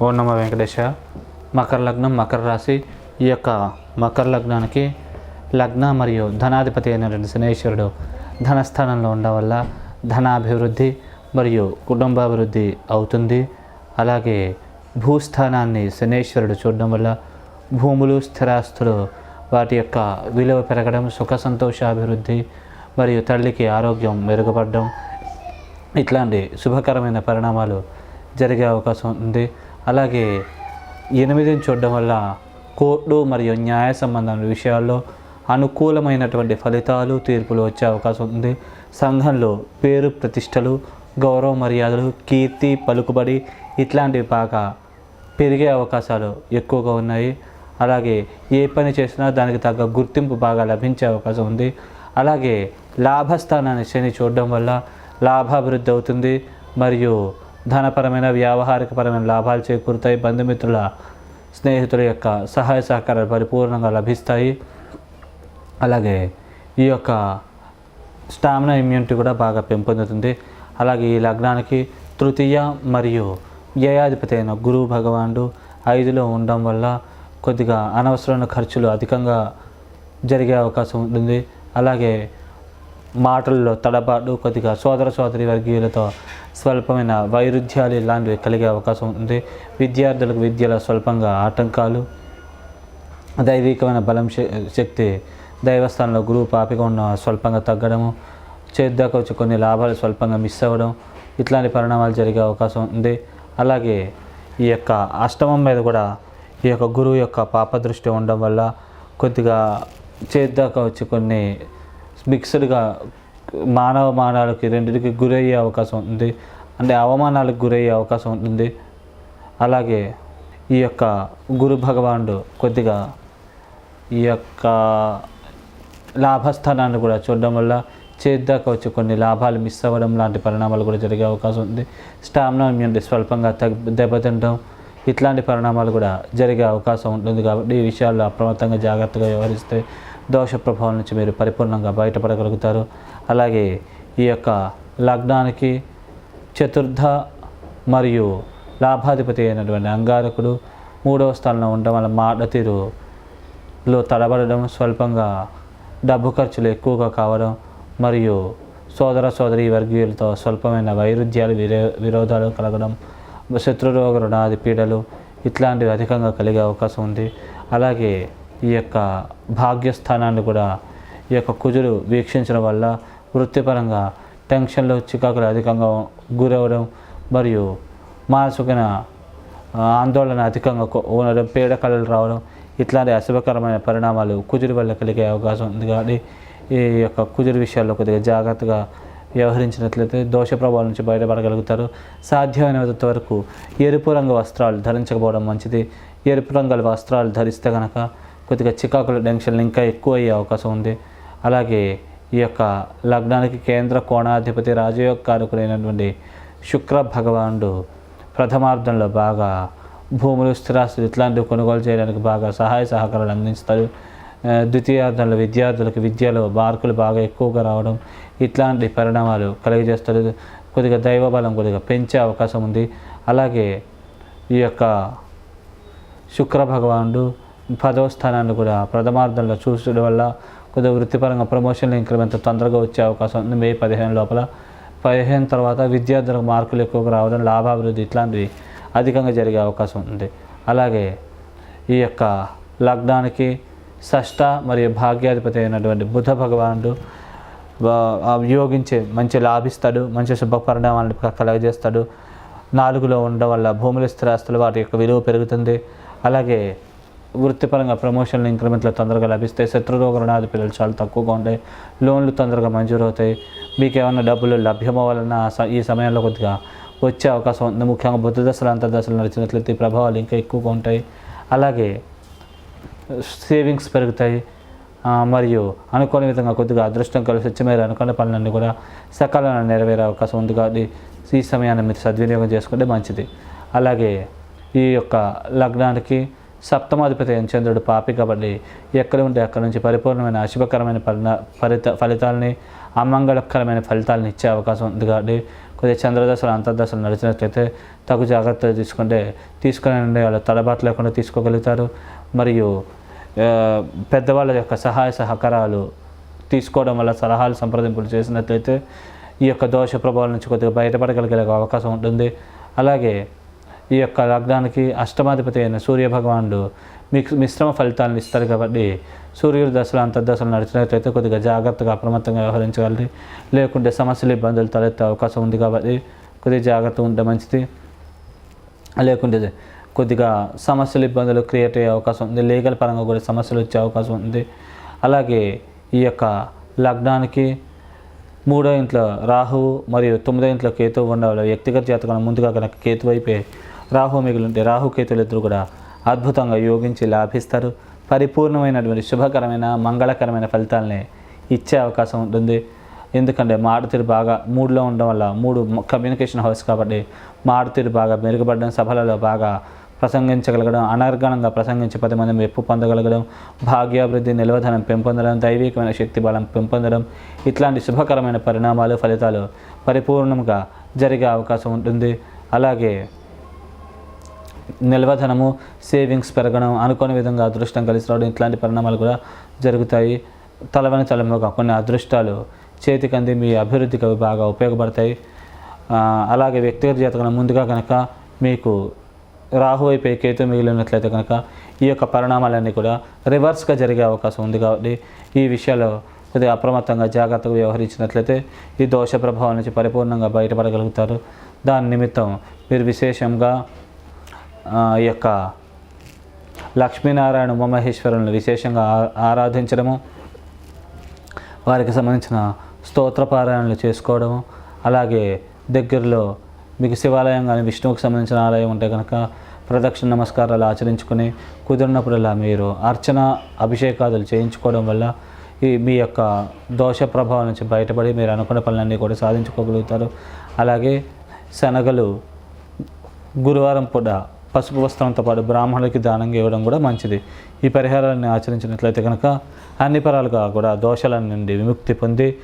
ఓం నమో వెంకటేశ. మకర లగ్నం, మకర రాశి. ఈ యొక్క మకర లగ్నానికి లగ్న మరియు ధనాధిపతి అయినటువంటి శనేశ్వరుడు ధనస్థానంలో ఉండడం వల్ల ధనాభివృద్ధి మరియు కుటుంబాభివృద్ధి అవుతుంది. అలాగే భూస్థానాన్ని శనేశ్వరుడు చూడడం వల్ల భూములు, స్థిరాస్తులు వాటి యొక్క విలువ పెరగడం, సుఖ సంతోషాభివృద్ధి మరియు తల్లికి ఆరోగ్యం మెరుగుపడడం ఇట్లాంటి శుభకరమైన పరిణామాలు జరిగే అవకాశం ఉంది. అలాగే 8ని చూడడం వల్ల కోర్టు మరియు న్యాయ సంబంధమైన విషయాల్లో అనుకూలమైనటువంటి ఫలితాలు, తీర్పులు వచ్చే అవకాశం ఉంది. సంఘంలో పేరు ప్రతిష్టలు, గౌరవ మర్యాదలు, కీర్తి, పలుకుబడి ఇట్లాంటివి బాగా పెరిగే అవకాశాలు ఎక్కువగా ఉన్నాయి. అలాగే ఏ పని చేసినా దానికి తగ్గ గుర్తింపు బాగా లభించే అవకాశం ఉంది. అలాగే లాభస్థానాన్ని శని చూడడం వల్ల లాభాభివృద్ధి అవుతుంది మరియు ధనపరమైన, వ్యావహారికపరమైన లాభాలు చేకూరుతాయి. బంధుమిత్రుల, స్నేహితుల యొక్క సహాయ సహకారాలు పరిపూర్ణంగా లభిస్తాయి. అలాగే ఈ యొక్క స్టామినా, ఇమ్యూనిటీ కూడా బాగా పెంపొందుతుంది. అలాగే ఈ లగ్నానికి తృతీయ మరియు వ్యయాధిపతి అయిన గురువు భగవానుడు 5లో ఉండడం వల్ల కొద్దిగా అనవసరమైన ఖర్చులు అధికంగా జరిగే అవకాశం ఉంటుంది. అలాగే మాటల్లో తడబాటు, కొద్దిగా సోదర సోదరి వర్గీయులతో స్వల్పమైన వైరుధ్యాలు ఇలాంటివి కలిగే అవకాశం ఉంది. విద్యార్థులకు విద్యలో స్వల్పంగా ఆటంకాలు, దైవికమైన బలం, శక్తి దైవస్థానంలో గురువు పాపిగా ఉన్న స్వల్పంగా తగ్గడము, చేద్దాకా వచ్చి కొన్ని లాభాలు స్వల్పంగా మిస్ అవ్వడం ఇట్లాంటి పరిణామాలు జరిగే అవకాశం ఉంది. అలాగే ఈ యొక్క అష్టమం మీద కూడా ఈ యొక్క గురువు యొక్క పాపదృష్టి ఉండడం వల్ల కొద్దిగా చేద్దాకా వచ్చి కొన్ని మిక్స్డ్గా మానవాళికి రెండింటికి గురయ్యే అవకాశం ఉంది. అంటే అవమానాలకు గురయ్యే అవకాశం ఉంటుంది. అలాగే ఈ యొక్క గురు భగవానుడు కొద్దిగా ఈ యొక్క లాభస్థానాన్ని కూడా చూడడం వల్ల చేద్దాకా వచ్చి కొన్ని లాభాలు మిస్ అవ్వడం లాంటి పరిణామాలు కూడా జరిగే అవకాశం ఉంది. స్టామినా, ఇమ్యూనిటీ స్వల్పంగా దెబ్బతింటం ఇట్లాంటి పరిణామాలు కూడా జరిగే అవకాశం ఉంటుంది. కాబట్టి ఈ విషయాల్లో అప్రమత్తంగా జాగ్రత్తగా వ్యవహరిస్తే దోష ప్రభావం నుంచి మీరు పరిపూర్ణంగా బయటపడగలుగుతారు. అలాగే ఈ యొక్క లగ్నానికి చతుర్థ మరియు లాభాధిపతి అయినటువంటి అంగారకుడు 3వ స్థానంలో ఉండడం వల్ల మాట తీరులో తడబడడం, స్వల్పంగా డబ్బు ఖర్చులు ఎక్కువగా కావడం మరియు సోదర సోదరి వర్గీయులతో స్వల్పమైన వైరుధ్యాలు, విరోధాలు కలగడం, శత్రురోగ రుణాది పీడలు ఇట్లాంటివి అధికంగా కలిగే అవకాశం ఉంది. అలాగే ఈ యొక్క భాగ్యస్థానాన్ని కూడా ఈ యొక్క కుజుడు వీక్షించడం వల్ల వృత్తిపరంగా టెన్షన్లు, చికాకులు అధికంగా గురవడం మరియు మానసిక ఆందోళన అధికంగా ఉండడం, పీడకలలు రావడం ఇట్లాంటి అశుభకరమైన పరిణామాలు కుజుడి వల్ల కలిగే అవకాశం ఉంది. కాబట్టి ఈ యొక్క కుజుడి విషయాల్లో కొద్దిగా జాగ్రత్తగా వ్యవహరించినట్లయితే దోష ప్రభావం నుంచి బయటపడగలుగుతారు. సాధ్యమైనంత వరకు ఎరుపు రంగు వస్త్రాలు ధరించకపోవడం మంచిది. ఎరుపు రంగుల వస్త్రాలు ధరిస్తే కనుక కొద్దిగా చికాకుల టెన్షన్లు ఇంకా ఎక్కువ అయ్యే అవకాశం ఉంది. అలాగే ఈ యొక్క లగ్నానికి కేంద్ర కోణాధిపతి రాజయోగకారకుడైనటువంటి శుక్ర భగవానుడు ప్రథమార్థంలో బాగా భూములు, స్థిరాస్తులు ఇట్లాంటివి కొనుగోలు చేయడానికి బాగా సహాయ సహకారాలు అందిస్తారు. ద్వితీయార్థంలో విద్యార్థులకు విద్యలో మార్కులు బాగా ఎక్కువగా రావడం ఇట్లాంటి పరిణామాలు కలిగజేస్తారు. కొద్దిగా దైవబలం కొద్దిగా పెంచే అవకాశం ఉంది. అలాగే ఈ యొక్క శుక్ర భగవానుడు 10వ స్థానాన్ని కూడా ప్రథమార్థంలో చూసడం వల్ల కొద్దిగా వృత్తిపరంగా ప్రమోషన్లు, ఇంక్రిమెంట్ తొందరగా వచ్చే అవకాశం ఉంది. మే 15 లోపల. 15 తర్వాత విద్యార్థులకు మార్కులు ఎక్కువగా రావడం, లాభాభివృద్ధి ఇట్లాంటివి అధికంగా జరిగే అవకాశం ఉంది. అలాగే ఈ యొక్క లగ్నానికి షష్ఠ మరియు భాగ్యాధిపతి అయినటువంటి బుధ భగవానుడు యోగించే మంచి లాభిస్తాడు, మంచి శుభ పరిణామాలను కలగజేస్తాడు. 4లో ఉండడం వల్ల భూముల, స్థిరాస్తులు వాటి యొక్క విలువ పెరుగుతుంది. అలాగే వృత్తిపరంగా ప్రమోషన్లు, ఇంక్రిమెంట్లు తొందరగా లభిస్తాయి. శత్రురోగ రుణాది పిల్లలు చాలా తక్కువగా ఉంటాయి. లోన్లు తొందరగా మంజూరు అవుతాయి. మీకు ఏమైనా డబ్బులు లభ్యమవ్వాలన్నా ఈ సమయంలో కొద్దిగా వచ్చే అవకాశం ఉంది. ముఖ్యంగా బుద్ధ దశలు, అంతర్దశలు నడిచినట్లయితే ప్రభావాలు ఇంకా ఎక్కువగా ఉంటాయి. అలాగే సేవింగ్స్ పెరుగుతాయి మరియు అనుకోని విధంగా కొద్దిగా అదృష్టం కలిసి వచ్చి మీరు అనుకున్న పనులన్నీ కూడా సకాలంలో నెరవేరే అవకాశం ఉంది. కాబట్టి ఈ సమయాన్ని మీరు సద్వినియోగం చేసుకుంటే మంచిది. అలాగే ఈ యొక్క లగ్నానికి సప్తమాధిపతి అయిన చంద్రుడు పాపి కాబట్టి ఎక్కడ ఉంటే అక్కడ నుంచి పరిపూర్ణమైన అశుభకరమైన ఫలితాలని, అమంగళకరమైన ఫలితాలను ఇచ్చే అవకాశం ఉంది. కాబట్టి కొద్దిగా చంద్రదశలు అంతర్దశలు నడిచినట్లయితే తగు జాగ్రత్తలు తీసుకుని వాళ్ళు తడబాటు లేకుండా తీసుకోగలుగుతారు. మరియు పెద్దవాళ్ళ యొక్క సహాయ సహకారాలు తీసుకోవడం వల్ల, సలహాలు సంప్రదింపులు చేసినట్లయితే ఈ యొక్క దోష ప్రభావం నుంచి కొద్దిగా బయటపడగలిగే అవకాశం ఉంటుంది. అలాగే ఈ యొక్క లగ్నానికి అష్టమాధిపతి అయిన సూర్యభగవానుడు మీకు మిశ్రమ ఫలితాలను ఇస్తారు కాబట్టి సూర్యుడు దశలు అంతర్దశలు నడిచినట్లయితే కొద్దిగా జాగ్రత్తగా అప్రమత్తంగా వ్యవహరించాలి. లేకుంటే సమస్యలు ఇబ్బందులు తలెత్తే అవకాశం ఉంది కాబట్టి కొద్దిగా జాగ్రత్తగా ఉంటే మంచిది. లేకుంటే కొద్దిగా సమస్యలు ఇబ్బందులు క్రియేట్ అయ్యే అవకాశం ఉంది. లీగల్ పరంగా కూడా సమస్యలు వచ్చే అవకాశం ఉంది. అలాగే ఈ యొక్క లగ్నానికి 3వ ఇంట్లో రాహువు మరియు 9వ ఇంట్లో కేతువు ఉండాలి. వ్యక్తిగత జాతకం ముందుగా కనుక కేతు వైపే రాహు మిగిలింటే రాహు కేతులు ఇద్దరు కూడా అద్భుతంగా యోగించి లాభిస్తారు. పరిపూర్ణమైనటువంటి శుభకరమైన మంగళకరమైన ఫలితాలని ఇచ్చే అవకాశం ఉంటుంది. ఎందుకంటే మారుతీరు బాగా 3లో ఉండడం వల్ల 3 కమ్యూనికేషన్ హౌస్ కాబట్టి మారుతీరు బాగా మెరుగుపడడం, సభలలో బాగా ప్రసంగించగలగడం, అనర్గణంగా ప్రసంగించి 10 మంది మెప్పు పొందగలగడం, భాగ్యాభివృద్ధి, నిలవధనం పెంపొందడం, దైవికమైన శక్తి బలం పెంపొందడం, ఇట్లాంటి శుభకరమైన పరిణామాలు ఫలితాలు పరిపూర్ణంగా జరిగే అవకాశం ఉంటుంది. అలాగే నిల్వధనము, సేవింగ్స్ పెరగడం, అనుకోని విధంగా అదృష్టం కలిసి రావడం, ఇట్లాంటి పరిణామాలు కూడా జరుగుతాయి. తలవని తలముగా కొన్ని అదృష్టాలు చేతికంది మీ అభివృద్ధికి అవి బాగా ఉపయోగపడతాయి. అలాగే వ్యక్తిగత జాతకం ముందుగా కనుక మీకు రాహు అయిపోయి కేతు మిగిలినట్లయితే కనుక ఈ యొక్క పరిణామాలన్నీ కూడా రివర్స్గా జరిగే అవకాశం ఉంది. కాబట్టి ఈ విషయాల్లో కొద్దిగా అప్రమత్తంగా జాగ్రత్తగా వ్యవహరించినట్లయితే ఈ దోష ప్రభావం నుంచి పరిపూర్ణంగా బయటపడగలుగుతారు. దాని నిమిత్తం మీరు విశేషంగా ఈ యొక్క లక్ష్మీనారాయణ ఉమామహేశ్వరులను విశేషంగా ఆరాధించడము, వారికి సంబంధించిన స్తోత్ర పారాయణలు చేసుకోవడము, అలాగే దగ్గరలో మీకు శివాలయం కానీ విష్ణువుకి సంబంధించిన ఆలయం ఉంటే కనుక ప్రదక్షిణ నమస్కారాలు ఆచరించుకుని కుదిరినప్పుడల్లా మీరు అర్చన అభిషేకాదులు చేయించుకోవడం వల్ల మీ యొక్క దోష ప్రభావం నుంచి బయటపడి మీరు అనుకున్న పనులన్నీ కూడా సాధించుకోగలుగుతారు. అలాగే శనగలు గురువారం పూట పసుపు వస్త్రంతో పాటు బ్రాహ్మణులకి దానంగా ఇవ్వడం కూడా మంచిది. ఈ పరిహారాన్ని ఆచరించినట్లయితే కనుక అన్ని పరాలుగా కూడా దోషాల నుండి విముక్తి పొంది